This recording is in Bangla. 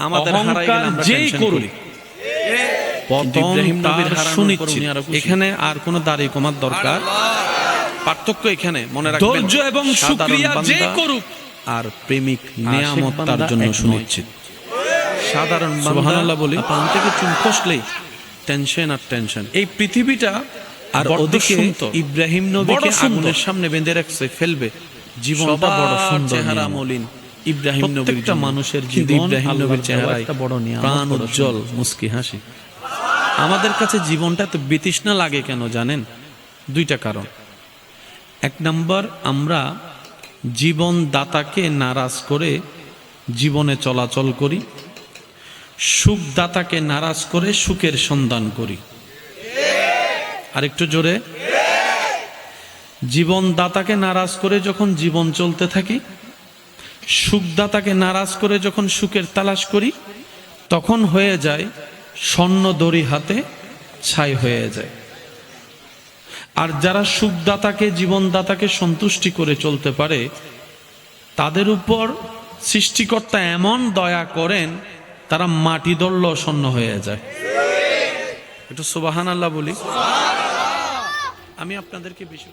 আমাদের হারাই গেলে আমরা টেনশন করি। ইব্রাহিম নবীর সুনিশ্চিত এখানে আর কোনো দাড়ি কমার দরকার, পার্থক্য এখানে মনে রাখবেন। ধৈর্য এবং শুকরিয়া যে করুক আর প্রেমিক নিয়ামত তার জন্য সুনিশ্চিত। সাধারণ সুবহানাল্লাহ বলি, পান থেকে চুন খসলেই টেনশন আর টেনশন। এই পৃথিবীটা আর ওদিকে ইব্রাহিম নবীকে আগুনের সামনে বেঁধে রাখছে, ফেলবে। জীবনটা বড় সুন্দর, চেহারা মলিন। ইব্রাহিম নবীর মানুষের জীবন, ইব্রাহিম নবীর চেহারায় প্রাণ উজ্জ্বল, মুস্কি হাসি। আমাদের কাছে জীবনটা তো বিতৃষ্ণা লাগে কেন জানেন? দুইটা কারণ। এক নম্বর, আমরা জীবনদাতাকে নারাজ করে জীবনে চলাচল করি, সুখদাতাকে নারাজ করে সুখের সন্ধান করি। আরেকটু জোরে। জীবনদাতাকে নারাজ করে যখন জীবন চলতে থাকি, সুখদাতাকে নারাজ করে যখন সুখের তালাশ করি, তখন হয়ে যায় স্বর্ণ দড়ি হাতে ছাই হয়ে যায়। আর যারা সুখদাতাকে, জীবনদাতাকে সন্তুষ্টি করে চলতে পারে, তাদের উপর সৃষ্টিকর্তা এমন দয়া করেন, তারা মাটি ধরলেও স্বর্ণ হয়ে যায়। একটু সুবহানাল্লাহ বলি। আমি আপনাদেরকে বেশি